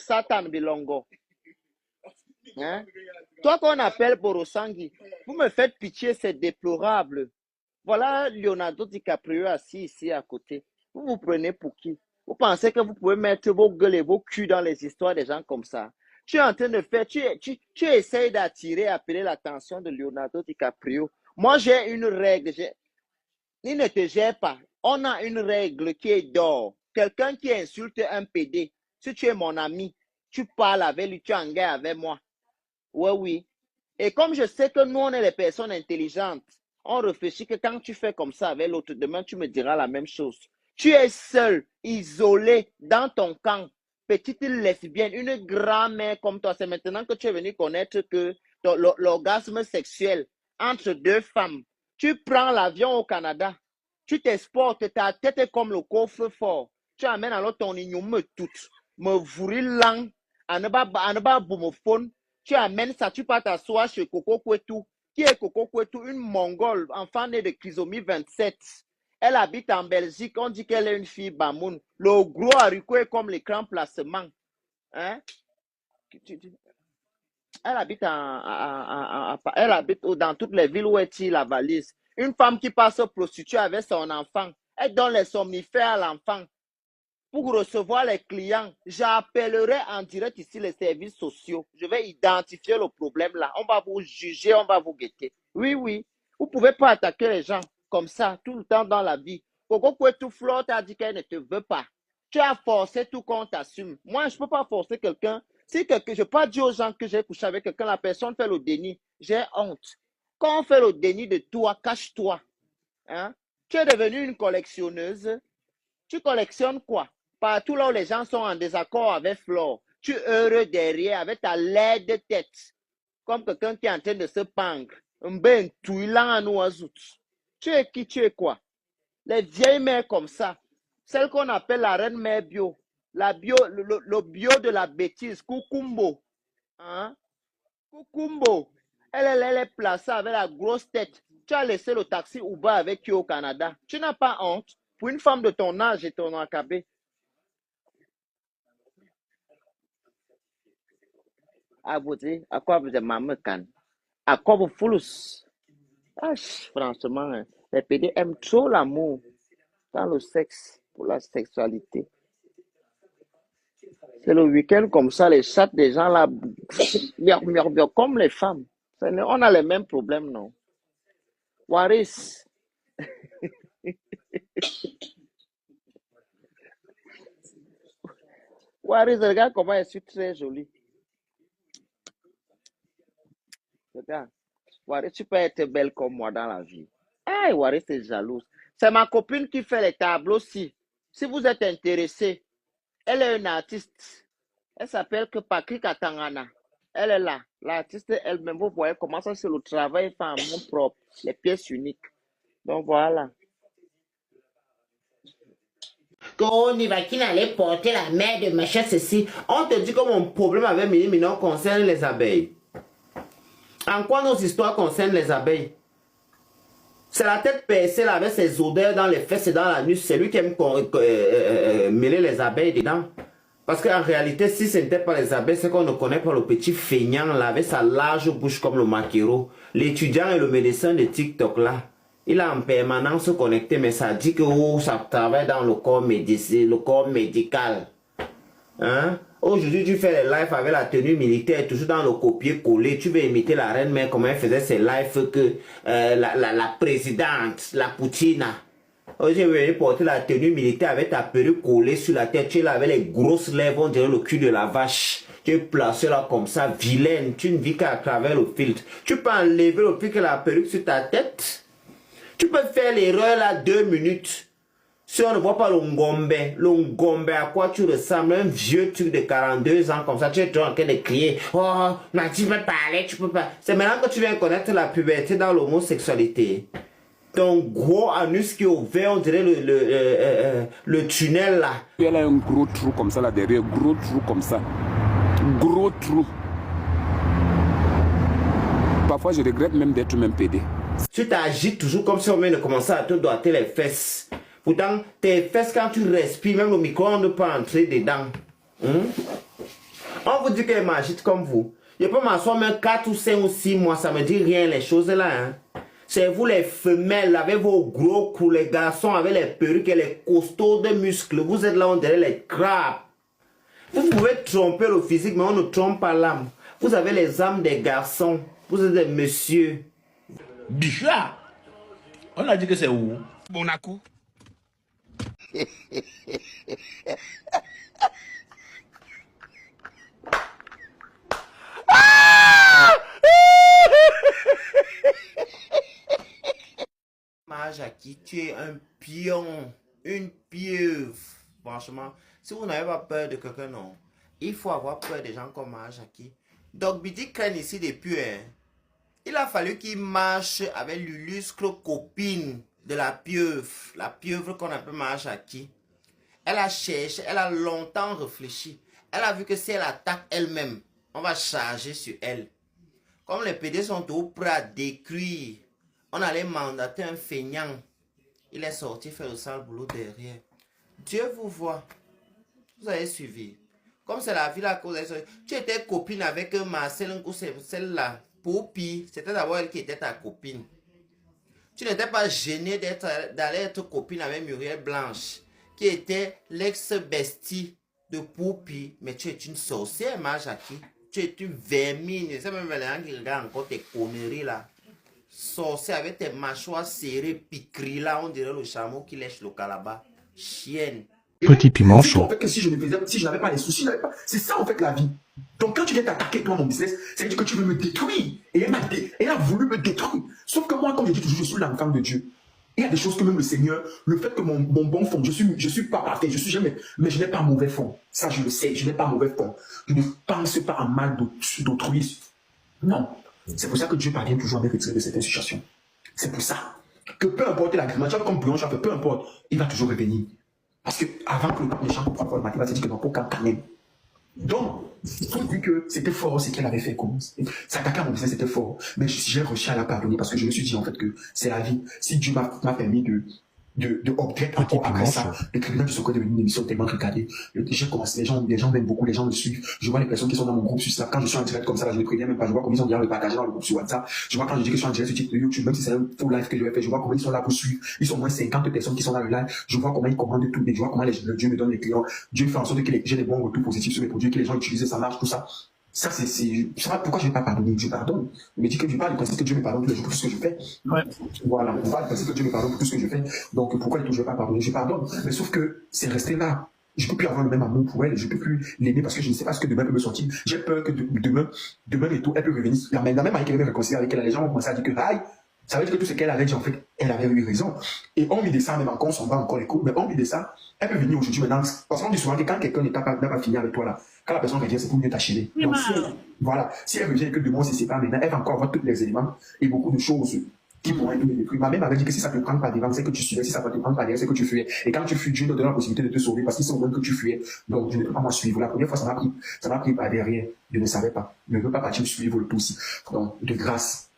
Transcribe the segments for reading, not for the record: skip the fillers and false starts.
Satan Bilongo. Hein? Toi qu'on appelle Borosangui, vous me faites pitié, c'est déplorable. Voilà Leonardo DiCaprio assis ici à côté. Vous vous prenez pour qui? Vous pensez que vous pouvez mettre vos gueules et vos culs dans les histoires des gens comme ça? Tu es en train de faire, tu essayes d'attirer, appeler l'attention de Leonardo DiCaprio. Moi, j'ai une règle. Il ne te gère pas. On a une règle qui est d'or. Quelqu'un qui insulte un PD, si tu es mon ami, tu parles avec lui, tu engages avec moi. Oui, oui. Et comme je sais que nous, on est les personnes intelligentes, on réfléchit que quand tu fais comme ça avec l'autre, demain, tu me diras la même chose. Tu es seul, isolé, dans ton camp, petite lesbienne, une grand-mère comme toi. C'est maintenant que tu es venu connaître que l'orgasme sexuel entre deux femmes. Tu prends l'avion au Canada, tu t'exportes, ta tête est comme le coffre-fort. Tu amènes alors ton ignomme tout, me vouri lang, à ne pas boumophone. Tu amènes ça, tu pars t'asseoir chez Coco Kwetu. Qui est Coco Kwetu? Une Mongole, enfant née de Kizomie 27. Elle habite en Belgique. On dit qu'elle est une fille Bamoun. Le gros haricot est comme l'écran placement. Hein? Elle habite, elle habite dans toutes les villes où elle tire la valise. Une femme qui passe prostituée avec son enfant. Elle donne les somnifères à l'enfant. Pour recevoir les clients, j'appellerai en direct ici les services sociaux. Je vais identifier le problème là. On va vous juger, on va vous guetter. Oui, oui. Vous ne pouvez pas attaquer les gens comme ça tout le temps dans la vie. Coco Kwetu Flore t'a dit qu'elle ne te veut pas. Tu as forcé tout qu'on t'assume. Moi, je ne peux pas forcer quelqu'un. Si je ne peux pas dire aux gens que j'ai couché avec quelqu'un, la personne fait le déni. J'ai honte. Quand on fait le déni de toi, cache-toi. Hein? Tu es devenue une collectionneuse. Tu collectionnes quoi? Partout là où les gens sont en désaccord avec Flore, tu heureux derrière avec ta laide tête, comme quelqu'un qui est en train de se pendre. Tu es qui, tu es quoi? Les vieilles mères comme ça, celle qu'on appelle la reine mère bio, la bio, le bio de la bêtise, Kukumbo. Hein? Kukumbo. Elle est placée avec la grosse tête. Tu as laissé le taxi Uber avec qui au Canada. Tu n'as pas honte pour une femme de ton âge et ton acabé. À vous dire, à quoi vous êtes maman can? À quoi vous foulous? Ah, franchement, hein, les PD aiment trop l'amour dans le sexe, pour la sexualité. C'est le week-end comme ça, les chats des gens là, comme les femmes. On a les mêmes problèmes, non? Waris, Waris, regarde comment elle est très jolie. Regarde, Waris, tu peux être belle comme moi dans la vie. Hey, Waris est jalouse. C'est ma copine qui fait les tableaux aussi. Si vous êtes intéressé, elle est une artiste. Elle s'appelle que Patrick Atangana. Elle est là. L'artiste elle-même, vous voyez comment ça c'est le travail fait en mon propre. Les pièces uniques. Donc voilà. Qu'on y va, qui n'allait porter la mère de machin, ceci. On te dit que mon problème avec Mini Minon concerne les abeilles. En quoi nos histoires concernent les abeilles? C'est la tête percée là avec ses odeurs dans les fesses et dans la nuit. C'est lui qui aime mêler les abeilles dedans. Parce qu'en réalité, si ce n'était pas les abeilles, c'est qu'on ne connaît pas le petit feignant là avec sa large bouche comme le maquereau. L'étudiant et le médecin de TikTok là. Il a en permanence connecté, mais ça dit que oh, ça travaille dans le corps médical. Hein? Aujourd'hui, tu fais les lives avec la tenue militaire, toujours dans le copier-coller. Tu veux imiter la reine mère, comment elle faisait ses lives que la présidente, la Poutine. Aujourd'hui, tu veux porter la tenue militaire avec ta perruque collée sur la tête. Tu es là avec les grosses lèvres, on dirait le cul de la vache. Tu es placé là comme ça, vilaine. Tu ne vis qu'à travers le filtre. Tu peux enlever le filtre et la perruque sur ta tête. Tu peux faire l'erreur là 2 minutes. Si on ne voit pas le ngombe à quoi tu ressembles, un vieux truc de 42 ans comme ça, tu es en train de crier, oh, non, tu peux parler, tu peux pas. C'est maintenant que tu viens connaître la puberté dans l'homosexualité. Ton gros anus qui est ouvert, on dirait le tunnel là. Elle a un gros trou comme ça là derrière, gros trou comme ça. Gros trou. Parfois je regrette même d'être même pédé. Tu t'agites toujours comme si on vient de commencer à te doiter les fesses. Pourtant, tes fesses, quand tu respires, même le micro-ondes peut entrer dedans. vous dire qu'elle m'agite comme vous. Je peux m'asseoir même 4 ou 5 ou 6 mois, ça me dit rien les choses là. Hein. C'est vous les femelles avec vos gros coups, les garçons avec les perruques et les costauds de muscles. Vous êtes là, on dirait les crabes. Vous pouvez tromper le physique, mais on ne trompe pas l'âme. Vous avez les âmes des garçons. Vous êtes des messieurs. Bichard, on a dit que c'est où? Monaco. Jackie, tu es un pion, une pieuvre. Franchement, si vous n'avez pas peur de quelqu'un, non. Il faut avoir peur des gens comme Jackie. Donc, Bidi craigne ici des pieux. Hein. Il a fallu qu'il marche avec l'illustre copine de la pieuvre qu'on appelle Jackie. Elle a cherché, elle a longtemps réfléchi. Elle a vu que si elle attaque elle-même, on va charger sur elle. Comme les PD sont tout prêts à détruire, on allait mandater un feignant. Il est sorti faire le sale boulot derrière. Dieu vous voit. Vous avez suivi. Comme c'est la vie là que vous avez suivi. Tu étais copine avec Marcel, celle-là. Poupie, c'était d'abord elle qui était ta copine. Tu n'étais pas gêné d'aller être copine avec Muriel Blanche, qui était l'ex-bestie de Poupie. Mais tu es une sorcière, ma Jackie. Tu es une vermine. C'est même les gens qui regardent encore tes conneries là. Sorcière avec tes mâchoires serrées, piqueries là, on dirait le chameau qui lèche le calabat. Chienne. Petit piment chaud. En fait, que si je n'avais pas les soucis, c'est ça en fait la vie. Donc quand tu viens t'attaquer toi mon business, c'est dire que tu veux me détruire. Et elle a voulu me détruire. Sauf que moi, comme je dis toujours, je suis l'enfant de Dieu. Il y a des choses que même le Seigneur, le fait que mon bon fond, je suis pas parfait, je suis jamais, mais je n'ai pas mauvais fond. Ça je le sais, je n'ai pas mauvais fond. Je ne pense pas en mal d'autrui. Non. C'est pour ça que Dieu parvient toujours à me retirer de certaines situations. C'est pour ça que peu importe la grimace, comme Bouillon, peu importe, il va toujours revenir. Parce que avant que les gens comprennent le matin, il va se dire que non, pour quand même. Donc, il faut dire que c'était fort ce qu'elle avait fait. S'attaquer à mon business, c'était fort. Mais j'ai réussi à la pardonner parce que je me suis dit en fait que c'est la vie. Si Dieu m'a permis de upgrade encore après ça, le tribunal du secret est devenu une émission tellement regardée. J'ai commencé, les gens m'aiment beaucoup, les gens me suivent. Je vois les personnes qui sont dans mon groupe sur Snap. Quand je suis en direct comme ça, là, je ne préviens même pas. Je vois comment ils sont bien le partager dans le groupe sur WhatsApp. Je vois quand je dis que je suis en direct sur YouTube, même si c'est un full live que je vais faire, je vois comment ils sont là pour suivre. Ils sont au moins 50 personnes qui sont dans le live. Je vois comment ils commandent tout. Je vois comment Dieu me donne les clients. Dieu fait en sorte que j'ai des bons retours positifs sur mes produits, que les gens utilisent, ça marche, tout ça. Ça, c'est pourquoi je ne vais pas pardonner. Je pardonne. Je me dis que je parle du principe que Dieu me pardonne tous les jours pour tout ce que je fais. Ouais. Voilà. On parle du principe que Dieu me pardonne pour tout ce que je fais. Donc, pourquoi je ne vais pas pardonner? Je pardonne. Mais sauf que c'est resté là. Je ne peux plus avoir le même amour pour elle. Je ne peux plus l'aimer parce que je ne sais pas ce que demain peut me sortir. J'ai peur que demain et tout, elle peut revenir. La même manière qu'elle va me réconcilier avec elle, les gens vont commencer à dire que, aïe, ça veut dire que tout ce qu'elle avait dit, en fait, elle avait eu raison. Et on de ça, même encore, on s'en bat encore les coups, mais on de ça, elle peut venir aujourd'hui maintenant. Parce qu'on dit souvent que quand quelqu'un n'a pas fini avec toi là, quand la personne revient, c'est pour mieux t'achever. Donc, voilà. Si elle revient et que demain on se sépare maintenant, elle va encore avoir tous les éléments et beaucoup de choses qui pourraient nous les détruire. Ma mère avait dit que si ça te prend pas devant, c'est que tu suivais. Si ça ne te prend pas derrière, c'est que tu fuyais. Et quand tu fuis, Dieu te donne la possibilité de te sauver parce qu'ils sont même que tu fuyais. Donc, je ne peux pas moi suivre. La première fois, ça m'a pris par derrière. Je ne savais pas. Je ne veux pas partir suivre le tout aussi. Donc, de grâce,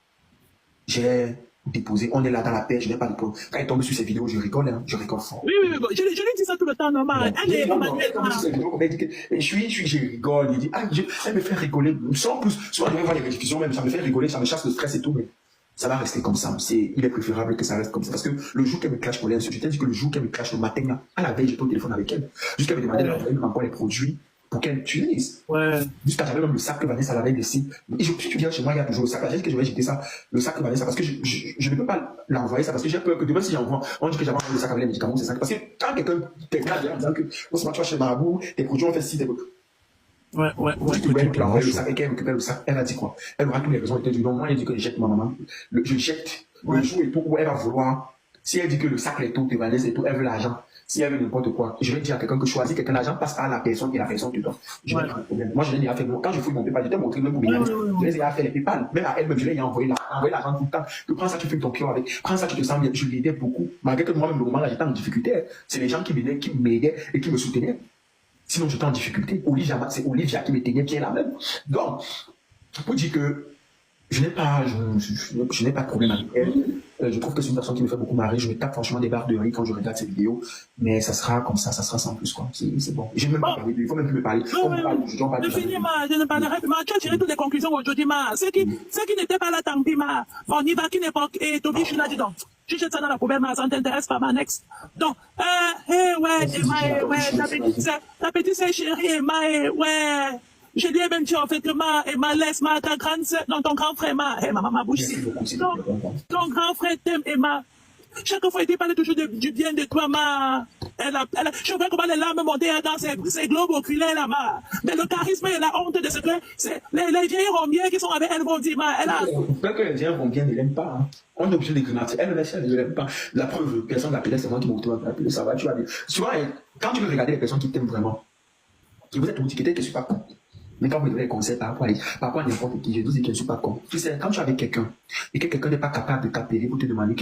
j'ai déposé. On est là dans la paix, je n'ai pas de problème. Quand elle tombe sur ces vidéos, je rigole, hein, je rigole fort. Oui, je lui dis ça tout le temps, normal. Elle est je rigole, il dit, elle me fait rigoler. Sans plus, souvent je vais voir les rediffusions même, ça me fait rigoler, ça me chasse le stress et tout, mais ça va rester comme ça. Il est préférable que ça reste comme ça. Parce que le jour qu'elle me clash pour l'insulte, je t'ai dit que le jour qu'elle me clash le matin, là, à la veille, j'étais au téléphone avec elle. Jusqu'à me demander d'envoyer encore les produits pour qu'elle utilise. Ouais. Jusqu'à j'avais même le sac que Vanessa l'avait laissé. Et si tu viens chez moi, il y a toujours le sac là. J'ai dit que je vais jeter ça, le sac que Vanessa, parce que je ne peux pas l'envoyer ça, parce que j'ai peur que demain, si j'envoie, on dit que j'avais envoyé le sac avec les médicaments, c'est ça. Parce que quand quelqu'un t'éclate en disant que, non, c'est moi, tu vas chez Marabout, tes produits ont fait ci, tes produits. Ouais. Tu peux l'envoyer le sac et qu'elle récupère le sac. Elle a dit quoi? Elle aura toutes les raisons. Elle dit non, moi, elle dit que je jette ma maman. Je jette le jour et tout où elle va vouloir. Si elle dit que le sac est tout, tes valises et tout, elle veut l'argent. Si elle veut n'importe quoi, je vais dire à quelqu'un que choisit quelqu'un, l'argent passe par la personne et la personne te donne. Je n'ai pas de problème. Moi, je l'ai déjà fait. Quand je fouille mon PayPal, je t'ai montré même pour Mélanie. Je l'ai déjà fait les PayPal. Même à elle-même, je l'ai envoyé l'argent tout le temps. Que prends ça, tu fais ton cœur avec. Prends ça, tu te sens bien. Je l'aidais beaucoup. Malgré que moi-même, le moment là, j'étais en difficulté. C'est les gens qui m'aidaient et qui me soutenaient. Sinon, j'étais en difficulté. C'est Olivia qui me tenait bien là même. Donc, pour dire que je n'ai pas de problème avec elle. Je trouve que c'est une personne qui me fait beaucoup marrer. Je me tape franchement des barres de rire quand je regarde ces vidéos. Mais ça sera comme ça sera sans plus, quoi. C'est bon. J'ai même pas parlé. Il faut même plus me parler. On parle aujourd'hui, on parle Je finis, je ne parlerai plus. Tu as tiré toutes les conclusions aujourd'hui, Ceux qui n'étaient pas là, tant pis, On y va, qui n'est pas, et Toby, je suis là, dis donc. Tu jettes ça dans la poubelle, ça ne t'intéresse pas, next. Donc, ouais, Emma, ouais, ta petite sœur chérie, Emma, ouais. Je lui ai même dit, en fait, que Emma, laisse, ta grande sœur, non, ton grand frère, Emma, ma bouche, ton grand frère t'aime, Emma. Chaque fois, il parle toujours du bien de toi, je vois comment les larmes montaient dans ses globes oculaires, là, Mais le charisme et la honte de ce que, les vieilles rombières qui sont avec elle vont dire, Peut-être que les vieilles rombières ne l'aiment pas, hein. On est obligé de grenadier. Elle ne l'aime pas. La preuve, personne ne l'appelait, c'est moi qui m'ai appelé, ça va, tu vas bien. Souvent, quand tu veux regarder les personnes qui t'aiment vraiment, qui vous êtes étiquetés que je ne suis pas con. Mais quand vous me donnez des conseils par rapport à n'importe qui, je vous dis que je ne suis pas con. Tu sais, quand tu es avec quelqu'un, et que quelqu'un n'est pas capable de t'appeler pour te demander,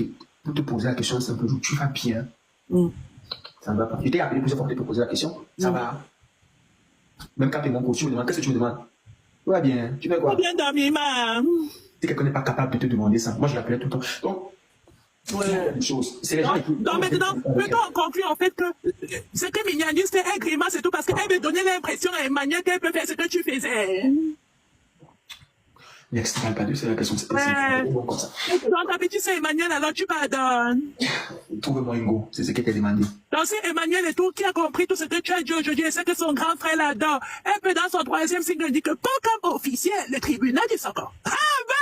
pour te poser la question simple, tu vas bien. Ça ne va pas. Je t'ai appelé plusieurs fois pour te poser la question, ça va. Même quand tu es mon coach, tu me demandes, qu'est-ce que tu me demandes? Tout va bien, tu fais quoi? Bien dormir, Si quelqu'un n'est pas capable de te demander ça, moi je l'appelais tout le temps. Donc, ouais. C'est les gens qui... Donc maintenant, peut-on conclure en fait que ce que Mignani c'était un grimace, c'est tout parce qu'elle veut donner l'impression à Emmanuel qu'elle peut faire ce que tu faisais. Mais tu ne parles pas de c'est la question, c'est comme ça. Donc ta petite c'est Emmanuel, alors tu pardonnes. Trouve-moi un go, c'est ce qu'elle t'a demandé. Donc c'est Emmanuel et tout qui a compris tout ce que tu as dit aujourd'hui et c'est que son grand frère là-dedans, elle peut dans son troisième signe dit que pas comme officiel, le tribunal du Socor. Ah bah!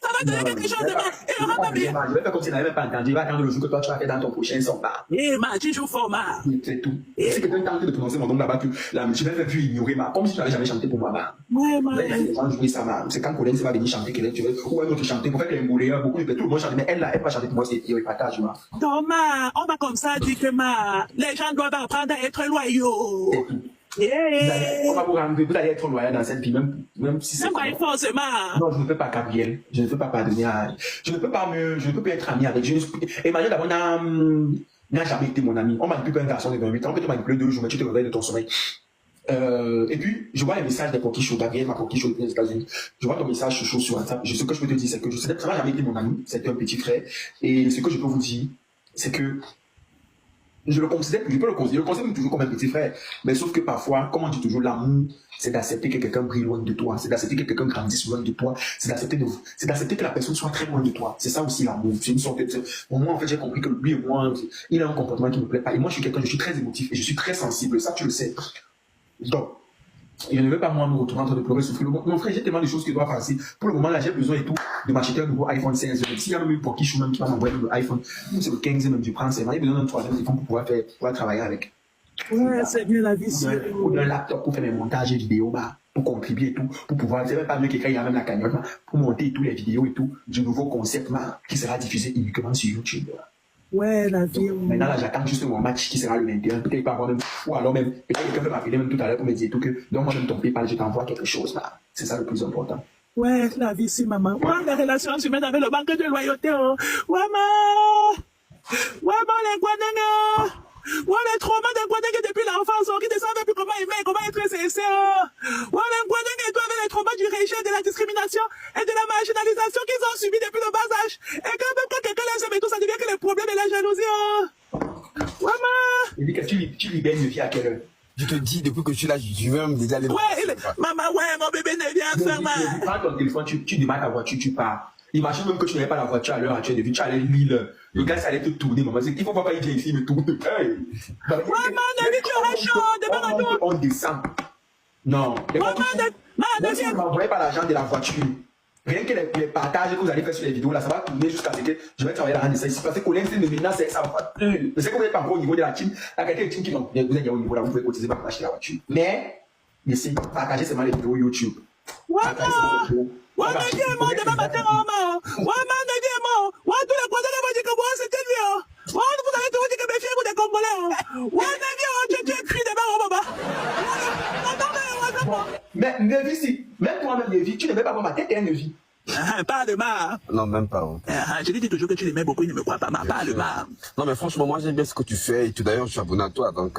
Ça va donner quelque chose de mal. Et il aura pas bien. Je vais faire comme si elle n'avait pas entendu. Il va attendre le jour que toi tu vas faire dans ton prochain sommet. Tu joues fort, c'est tout. Si quelqu'un tente de prononcer mon nom là-bas, je vais faire plus ignorer, comme si tu n'avais jamais chanté pour moi. Ouais, les gens jouer ça, c'est quand Colin va venir chanter, ou un autre chanter, pour faire que les moulés, beaucoup de tout le monde chante, mais elle là, elle va chanter pour moi, c'est il partage. Thomas, on va comme ça dire que les gens doivent apprendre à être loyaux. On va vous allez être loyal dans cette vie, même si c'est. Pas forcément. Non, je ne peux pas, Gabriel. Je ne peux pas pardonner à. Je ne peux pas être ami avec. Emmanuel d'abord n'a jamais été mon ami. On manipule pas un garçon de 28 ans. On peut te manipuler 2 jours, mais tu te réveilles de ton sommeil. Et puis, je vois les messages des coquilles chauds. Gabriel, ma coquille chaude des États-Unis. Je vois ton message chaud sur WhatsApp. Ce que je peux te dire, c'est que ça n'a jamais été mon ami. C'était un petit frère. Et ce que je peux vous dire, c'est que je peux le considère toujours comme un petit frère. Mais sauf que parfois, comme on dit toujours, l'amour, c'est d'accepter que quelqu'un brille loin de toi. C'est d'accepter que quelqu'un grandisse loin de toi. C'est d'accepter que la personne soit très loin de toi. C'est ça aussi l'amour. C'est une sorte de... Pour moi, en fait, j'ai compris que lui et moi, il a un comportement qui ne me plaît pas. Et moi, je suis très émotif et je suis très sensible. Ça, tu le sais. Donc, je ne veux pas moi me retrouver en train de pleurer, souffrir. Mon frère, j'ai tellement de choses qui doivent passer. Pour le moment, là, j'ai besoin et tout de m'acheter un nouveau iPhone 16. S'il y a même une pour qui je même qui va m'envoyer le iPhone, c'est le 15 même, je prends, c'est vrai. J'ai besoin d'un 3e téléphone pour pouvoir travailler avec. Ouais, c'est bien la vie. Ou d'un laptop pour faire mes montages vidéo, pour contribuer et tout, pour pouvoir, c'est même pas mieux qu'écrire, il y a même la cagnotte, pour monter tous les vidéos et tout, du nouveau concept, qui sera diffusé uniquement sur YouTube. Ouais, la vie. Maintenant, là, j'attends juste mon match qui sera le 21. Peut-être pas avoir même, ou alors même, peut-être quelqu'un peut m'appeler même tout à l'heure pour me dire tout que, donc moi, même ton PayPal, je t'envoie quelque chose, c'est ça le plus important. Ouais, la vie, c'est maman. Ouais, les relations humaines avec le banque de loyauté, oh. Ouais, les Guadenga. Ouais, les traumas des Guadenga depuis l'enfance, qui ne savent plus comment aimer, comment être sincère. Ouais, les Guadenga, toi, avec les traumas du rejet, de la discrimination et de la marginalisation qu'ils ont subi depuis le bas âge. Et quand même, quand quelqu'un les aime et tout, ça devient que les problèmes et la jalousie, oh. Ouais, il dit que tu libères une vie à quelle heure? Je te dis, depuis que je suis là, je vais même déjà aller... Ouais, maman, ouais, mon bébé ne vient faire mal. Prends ton téléphone, tu démarres ta voiture, tu pars. Imagine même que tu n'avais pas la voiture à l'heure actuelle de vie, tu allais Lille. Le gars, ça allait te tourner, maman. Il faut pas qu'il vienne ici, me tourne. Hey. Ouais, maman, tu auras chaud, demain on descend. Non. Même si vous ne m'envoyez pas l'argent de la voiture, rien que les partages que vous allez faire sur les vidéos, là, ça va tourner jusqu'à ce que je vais travailler l'argent de ça ici. Parce que Colin, c'est maintenant, ça va pas. Mais c'est que vous n'êtes pas encore au niveau de la team. La qualité de team qui va vous êtes au niveau là, vous pouvez cotiser pour acheter la voiture. Mais, essayez, partagez seulement les vidéos YouTube. Ouais, ouais, mais dis-moi demain matin, maman. Ouais, mais dis-moi. Ouais, tous les croisés vont dire que moi, c'était lui. Ouais, vous allez toujours dire que mes filles, vous êtes congolais. Ouais, mais dis, tu écris demain, maman. Mais Nevi, si, même toi-même, Nevi, tu ne veux pas voir ma tête et un Nevi. Pas de mal. Non, même pas. Je dis toujours que tu l'aimais beaucoup, il ne me croit pas, pas de mal. Non, mais franchement, moi, j'aime bien ce que tu fais. Et d'ailleurs, je suis abonné à toi, donc...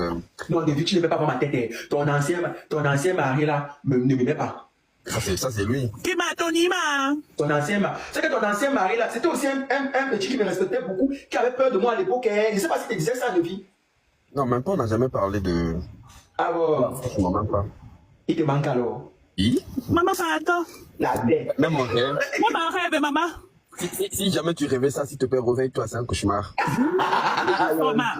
Non, Nevi, tu ne veux pas voir ma tête. Ton ancien mari, là, ne m'aimait pas. Ça, c'est lui. Qui m'a donné, ma? Ton ancien mari. C'est que ton ancien mari, là, c'était aussi un petit qui me respectait beaucoup, qui avait peur de moi à l'époque. Je ne sais pas si tu disais ça, Nevi. Non, même pas, on n'a jamais parlé de... Ah bon. Franchement, même pas. Il te manque alors. Oui. Maman, pardon. La bête. Même en rêve. Moi, ma rêve, maman. Si jamais tu rêvais ça, s'il te plaît, réveille-toi, c'est un cauchemar. Oh, ma.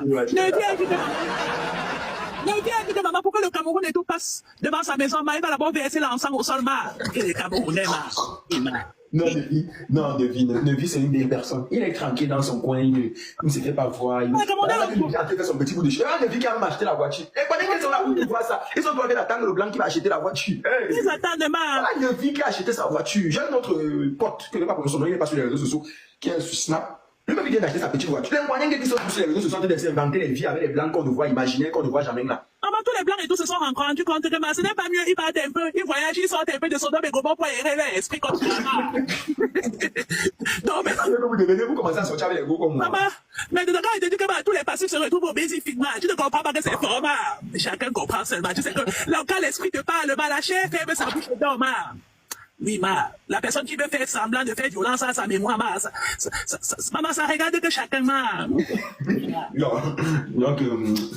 Ne viens de maman, pourquoi le Cameroun et tout passe devant sa maison, ma, il va d'abord verser l'encens au sol, ma. Et les Camerounais, ma. Non, Nevi, c'est une belle personne. Il est tranquille dans son coin, il ne se fait pas voir. Il a fait son petit bout de cheveux. Nevi qui a acheté la voiture. Et pendant qu'ils sont là pour voir ça, ils sont en train d'attendre le blanc qui va acheter la voiture. Ils attendent, ma. Voilà Nevi qui a acheté sa voiture. J'ai un autre pote, qui ne pas pour son nom, il n'est pas sur les réseaux sociaux, qui est sur Snap. Lui-même, il vient d'acheter sa petite voiture. Les moyens qui sont sur les réseaux sociaux, de s'inventer les vies avec les blancs qu'on ne voit imaginer, qu'on ne voit jamais là. Maman, tous les blancs et tous se sont rendus compte que ce n'est pas mieux, ils partent un peu, ils voyagent, ils sortent un peu de Sodome et Gomorrhe pour errer leur esprit comme ça. Non, mais... Vous commencez à sortir avec les gros comme moi. Maman, mais dedans, il te dit que tous les passifs se retrouvent au bénéfiquement. Tu ne comprends pas que c'est format. Chacun comprend seulement. Tu sais que quand l'esprit te parle, la chair ferme sa bouche dedans, ma. Oui, ma, la personne qui veut faire semblant de faire violence à sa mémoire, ma, maman, ça regarde que chacun, ma. Donc,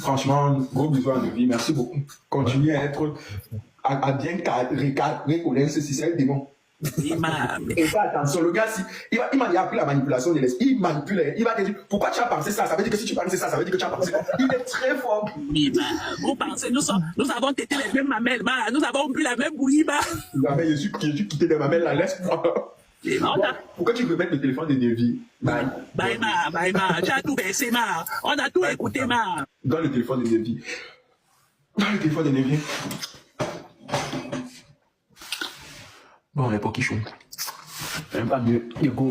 franchement, gros bisous à Nevi, merci beaucoup. Continuez à être, à bien reconnaître ceci, c'est un démon. Oui, ma. Et fais attention, le gars, il m'a appris la manipulation de l'esprit, il manipule, il va te dire, pourquoi tu as pensé ça? Ça veut dire que si tu penses ça, ça veut dire que tu as pensé ça. Il est très fort. Oui, ma, vous pensez, nous avons tété les mêmes mamelles, ma, nous avons bu la même bouillie, ma. Mais je suis quitté de ma mère, la laisse-moi. Pourquoi tu veux mettre le téléphone de Nevi? Bye, ma, tu as tout baissé, ma. On a tout écouté, ma. Dans le téléphone de Nevi. Dans le téléphone de Nevi. Bon, les poquichons. Même pas mieux. Hugo.